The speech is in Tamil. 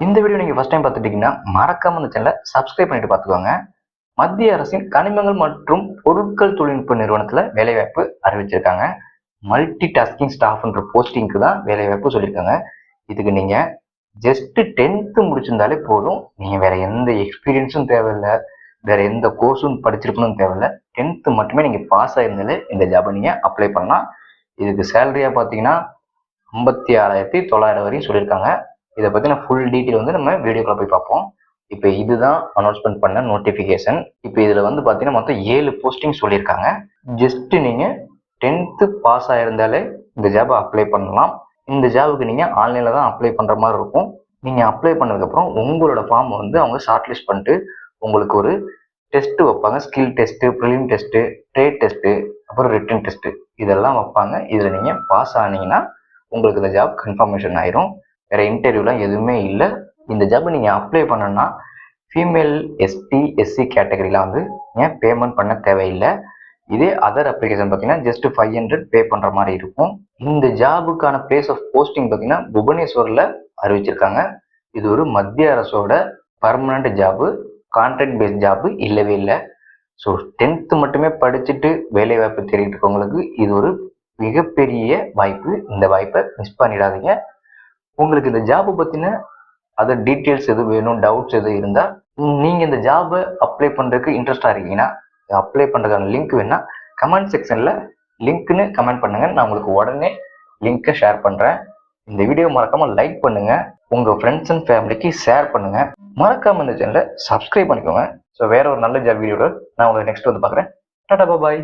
இந்த வீடியோ நீங்கள் ஃபர்ஸ்ட் டைம் பார்த்துட்டீங்கன்னா மறக்காம இந்த சேனலை சப்ஸ்கிரைப் பண்ணிட்டு பார்த்துக்கோங்க. மத்திய அரசின் கனிமங்கள் மற்றும் பொருட்கள் தொழில்நுட்ப நிறுவனத்தில் வேலைவாய்ப்பு அறிவிச்சிருக்காங்க. மல்டி டாஸ்கிங் ஸ்டாஃப்ன்ற போஸ்டிங்க்கு தான் வேலைவாய்ப்பு சொல்லியிருக்காங்க. இதுக்கு நீங்கள் ஜஸ்ட் 10th முடிச்சிருந்தாலே போதும். நீங்கள் வேற எந்த எக்ஸ்பீரியன்ஸும் தேவையில்லை, வேற எந்த கோர்ஸும் படிச்சிருக்கணும் தேவையில்லை. 10th மட்டுமே நீங்கள் பாஸ் ஆயிருந்தாலே இந்த ஜாபை நீங்கள் அப்ளை பண்ணலாம். இதுக்கு சேலரியாக பார்த்தீங்கன்னா 56,900 வரையும் சொல்லியிருக்காங்க. இதை பற்றின ஃபுல் டீட்டெயில் வந்து நம்ம வீடியோக்குள்ள போய் பார்ப்போம். இப்போ இதுதான் அனௌன்ஸ்மெண்ட் பண்ண நோட்டிஃபிகேஷன். இப்போ இதில் வந்து பார்த்தீங்கன்னா மொத்தம் 7 போஸ்டிங் சொல்லியிருக்காங்க. ஜஸ்ட் நீங்கள் 10th பாஸ் ஆகிருந்தாலே இந்த ஜாபை அப்ளை பண்ணலாம். இந்த ஜாபுக்கு நீங்கள் ஆன்லைனில் தான் அப்ளை பண்ணுற மாதிரி இருக்கும். நீங்கள் அப்ளை பண்ணதுக்கப்புறம் உங்களோட ஃபார்ம் வந்து அவங்க ஷார்ட் லிஸ்ட் பண்ணிட்டு உங்களுக்கு ஒரு டெஸ்ட்டு வைப்பாங்க. Skill test, prelim test, trade test, அப்புறம் ரிட்டன் டெஸ்ட்டு இதெல்லாம் வைப்பாங்க. இதில் நீங்கள் பாஸ் ஆனீங்கன்னா உங்களுக்கு இந்த ஜாப் கன்ஃபர்மேஷன் ஆயிரும். வேறு இன்டர்வியூலாம் எதுவுமே இல்லை. இந்த ஜாப் நீங்கள் அப்ளை பண்ணணும்னா ஃபீமேல், எஸ்டி, எஸ்சி கேட்டகரிலாம் வந்து ஏன் பேமெண்ட் பண்ண தேவையில்லை. இதே அதர் அப்ளிகேஷன் பார்த்தீங்கன்னா ஜஸ்ட் 500 பே பண்ணுற மாதிரி இருக்கும். இந்த ஜாபுக்கான பிளேஸ் ஆஃப் போஸ்டிங் பார்த்தீங்கன்னா புவனேஸ்வரில் அறிவிச்சிருக்காங்க. இது ஒரு மத்திய அரசோட permanent job, contract based job இல்லவே இல்லை. ஸோ 10th மட்டுமே படிச்சுட்டு வேலை வாய்ப்பு தேடிட்டு இருக்கவங்களுக்கு இது ஒரு மிகப்பெரிய வாய்ப்பு. இந்த வாய்ப்பை மிஸ் பண்ணிடாதீங்க. உங்களுக்கு இந்த ஜாபை பற்றின அதர் டீட்டெயில்ஸ் எது வேணும், டவுட்ஸ் எது இருந்தால் நீங்கள் இந்த ஜாபை அப்ளை பண்ணுறதுக்கு இன்ட்ரெஸ்டாக இருக்கீங்கன்னா அப்ளை பண்ணுறதுக்கான லிங்க் வேணா கமெண்ட் செக்ஷனில் லிங்க்னு கமெண்ட் பண்ணுங்கள். நான் உங்களுக்கு உடனே லிங்க்கை ஷேர் பண்ணுறேன். இந்த வீடியோ மறக்காமல் லைக் பண்ணுங்கள், உங்கள் ஃப்ரெண்ட்ஸ் அண்ட் ஃபேமிலிக்கு ஷேர் பண்ணுங்கள். மறக்காமல் இந்த சேனலை சப்ஸ்கிரைப் பண்ணிக்கோங்க. ஸோ வேற ஒரு நல்ல ஜாப் வீடியோட நான் உங்களுக்கு நெக்ஸ்ட் வந்து பார்க்குறேன். டாடா பாய்.